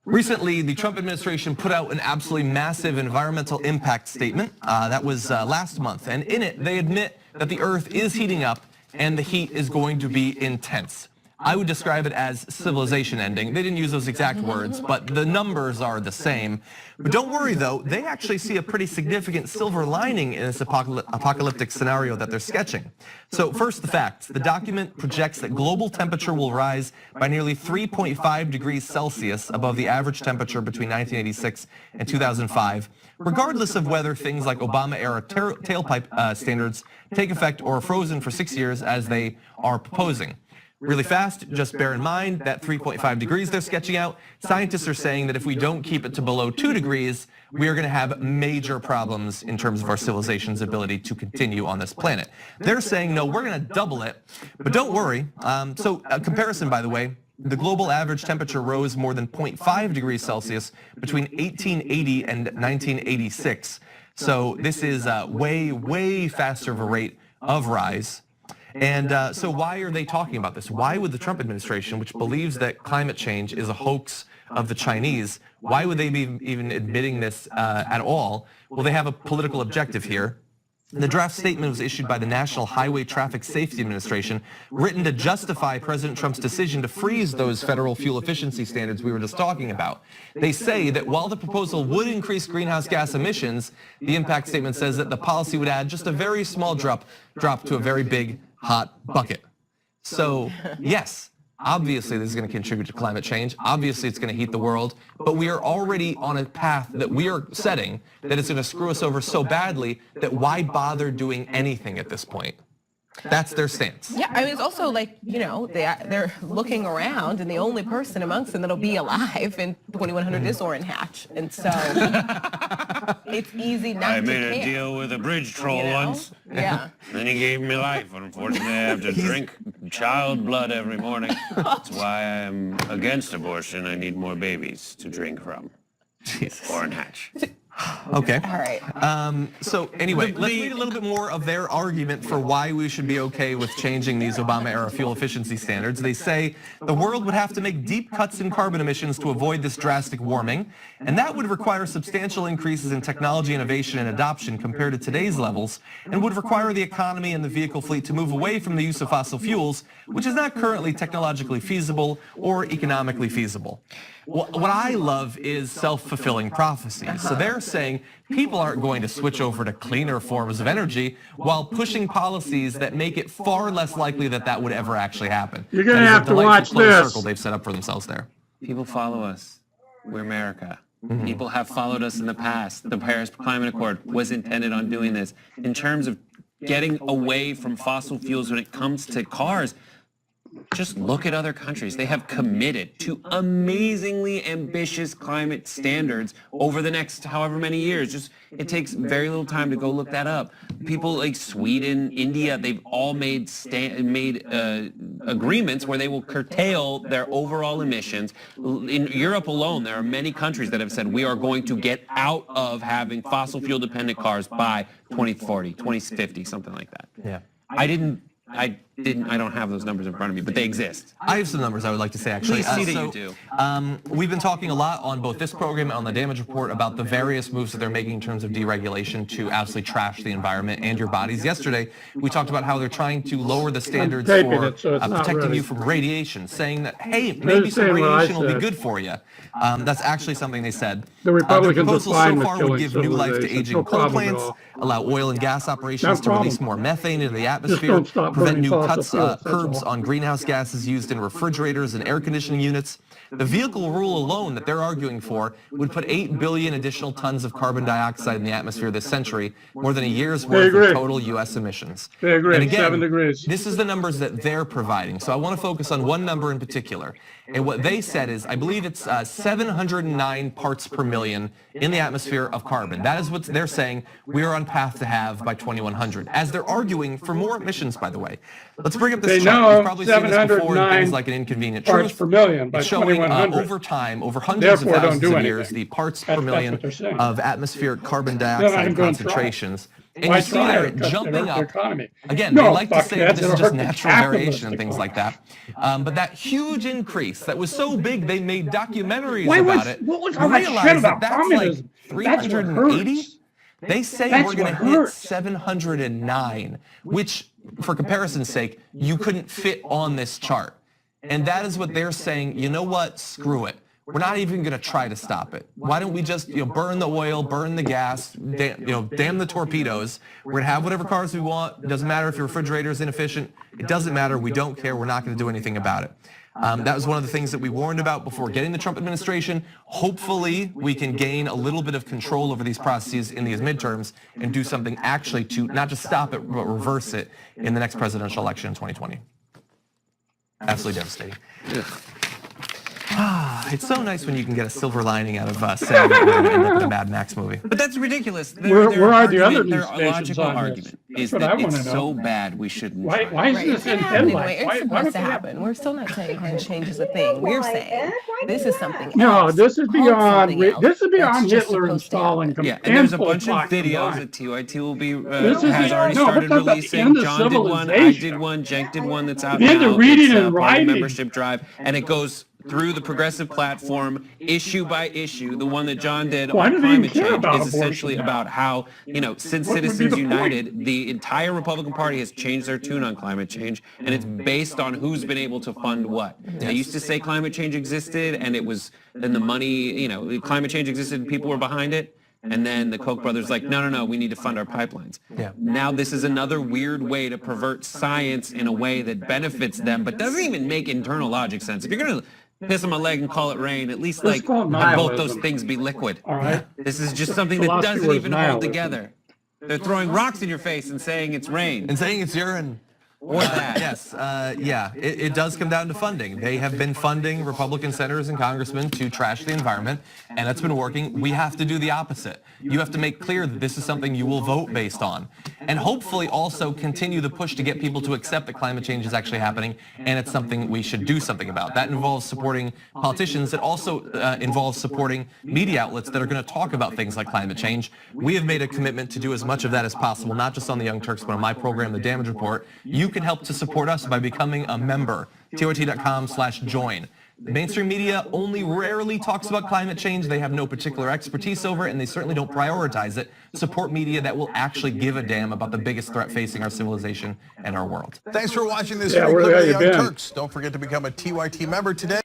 Recently, the Trump administration put out an absolutely massive environmental impact statement. That was last month. And in it, they admit that the Earth is heating up and the heat is going to be intense. I would describe it as civilization ending. They didn't use those exact words, but the numbers are the same. But don't worry though, they actually see a pretty significant silver lining in this apocalyptic scenario that they're sketching. So first, the facts. The document projects that global temperature will rise by nearly 3.5 degrees Celsius above the average temperature between 1986 and 2005, regardless of whether things like Obama-era tailpipe standards take effect or are frozen for 6 years as they are proposing. Really fast, just bear in mind that 3.5 degrees they're sketching out. Scientists are saying that if we don't keep it to below 2 degrees, we are going to have major problems in terms of our civilization's ability to continue on this planet. They're saying, no, we're going to double it, but don't worry. So a comparison, by the way, the global average temperature rose more than 0.5 degrees Celsius between 1880 and 1986. So this is way, way faster of a rate of rise. And so why are they talking about this? Why would the Trump administration, which believes that climate change is a hoax of the Chinese, why would they be even admitting this at all? Well, they have a political objective here. The draft statement was issued by the National Highway Traffic Safety Administration, written to justify President Trump's decision to freeze those federal fuel efficiency standards we were just talking about. They say that while the proposal would increase greenhouse gas emissions, the impact statement says that the policy would add just a very small drop to a very big hot bucket. So yes, obviously this is going to contribute to climate change. Obviously it's going to heat the world, but we are already on a path that we are setting that is going to screw us over so badly that why bother doing anything at this point? That's their stance. Yeah, I mean, it's also like, you know, they're looking around and the only person amongst them that'll be alive in 2100 is Orrin Hatch. And so it's easy not to I made care. a deal with a bridge troll once. Yeah. Then he gave me life. Unfortunately, I have to drink child blood every morning. That's why I'm against abortion. I need more babies to drink from. Jesus. Orrin Hatch. Okay. All right. So anyway, let's read a little bit more of their argument for why we should be okay with changing these Obama-era fuel efficiency standards. They say the world would have to make deep cuts in carbon emissions to avoid this drastic warming, and that would require substantial increases in technology innovation and adoption compared to today's levels, and would require the economy and the vehicle fleet to move away from the use of fossil fuels, which is not currently technologically feasible or economically feasible. What I love is self-fulfilling prophecy. So they're saying people aren't going to switch over to cleaner forms of energy while pushing policies that make it far less likely that that would ever actually happen. You're going to have to watch this. Circle they've set up for themselves there. People follow us. We're America. People have followed us in the past. The Paris Climate Accord was intended on doing this. In terms of getting away from fossil fuels when it comes to cars, just look at other countries. They have committed to amazingly ambitious climate standards over the next however many years. Just it takes very little time to go look that up. People like Sweden, India, they've all made agreements where they will curtail their overall emissions. In Europe alone, there are many countries that have said we are going to get out of having fossil fuel dependent cars by 2040, 2050, something like that. Yeah. I don't have those numbers in front of me, but they exist. I have some numbers I would like to say, actually. Please see that you do. We've been talking a lot on both this program and on the damage report about the various moves that they're making in terms of deregulation to absolutely trash the environment and your bodies. Yesterday, we talked about how they're trying to lower the standards for protecting you from radiation, saying that, hey, maybe some radiation will be good for you. That's actually something they said. The Republicans proposal are fine so far with would give new life to civilization. aging No coal problem at plants, all. allow oil and gas operations No to release problem. more methane into the atmosphere, don't stop prevent burning new fossil cuts, fuels, that's curbs all. on greenhouse gases used in refrigerators and air conditioning units. The vehicle rule alone that they're arguing for would put 8 billion additional tons of carbon dioxide in the atmosphere this century, more than a year's worth of total U.S. emissions. They agree, And again, 7 degrees. this is the numbers that they're providing. So I want to focus on one number in particular. And what they said is, I believe it's 709 parts per million in the atmosphere of carbon. That is what they're saying we are on path to have by 2100, as they're arguing for more emissions, by the way. Let's bring up this They chart. know You've probably seen this before in 709 things like An Inconvenient parts Truth. per million by It's showing 2100. over time, over hundreds Therefore, of don't thousands do of years, anything. the parts That's per million what they're saying. of atmospheric carbon They're not dioxide even gonna try. concentrations. And Why you see try? there It'll jumping hurt up. the economy. Again, No, they like to fuck say that. that this It'll is just hurt the natural variation and things like capitalistic that. But that huge increase that was so big, they made documentaries Why about was- it. what was You all that shit realize about that's communism? like That's what 380? hurts. They say That's we're going to what hit hurts. 709, which, for comparison's sake, you couldn't fit on this chart. And that is what they're saying. You know what? Screw it. We're not even going to try to stop it. Why don't we just, burn the oil, burn the gas, damn the torpedoes. We're going to have whatever cars we want. It doesn't matter if your refrigerator is inefficient. It doesn't matter. We don't care. We're not going to do anything about it. That was one of the things that we warned about before getting the Trump administration. Hopefully, we can gain a little bit of control over these processes in these midterms and do something actually to not just stop it, but reverse it in the next presidential election in 2020. Absolutely devastating. It's so nice when you can get a silver lining out of saying that we're going to end up in a Mad Max movie. But that's ridiculous. Where are the other news Their stations logical on this? argument is That's what I that it's wanna know. so bad we shouldn't Why try. is Right, this it's in happening. headlights? It's Why supposed don't to they- happen. We're still not saying climate change is a thing. We're saying this is something No, else. this is called beyond. something else This is that's beyond just Hitler supposed to installing. happen. Yeah, and there's a Pol bunch of Pot videos combined. that TYT will be This is has already no, but started that's the releasing. end of John did one, I civilization. did one, Cenk did one that's out The end now. of reading It's, and part of the writing. membership drive, and it goes through the progressive platform, issue by issue. The one that John did Why on do they even climate care change about is essentially abortion now? about how, since What would be Citizens the United, the entire Republican Party has changed their tune on climate change, and it's based on who's been able to fund what. They used to say climate change existed, and it was then the money, climate change existed and people were behind it. And then the Koch brothers like, no, we need to fund our pipelines. Yeah. Now this is another weird way to pervert science in a way that benefits them, but doesn't even make internal logic sense. If you're going to piss on my leg and call it rain, at least It's called have both those nihilism. things be liquid. All right. This is just something that Philosophy doesn't was even hold nihilism. together. They're throwing rocks in your face and saying it's rain. And saying it's urine. Or that. Yes, it does come down to funding. They have been funding Republican senators and congressmen to trash the environment, and that's been working. We have to do the opposite. You have to make clear that this is something you will vote based on, and hopefully also continue the push to get people to accept that climate change is actually happening, and it's something we should do something about. That involves supporting politicians. It also involves supporting media outlets that are going to talk about things like climate change. We have made a commitment to do as much of that as possible, not just on the Young Turks, but on my program, The Damage Report. You can help to support us by becoming a member, tyt.com/join. Mainstream media only rarely talks about climate change. They have no particular expertise over it, and they certainly don't prioritize it. Support media that will actually give a damn about the biggest threat facing our civilization and our world. Thanks for watching this Yeah, free where clip of have the you Young been? Turks. Don't forget to become a TYT member today.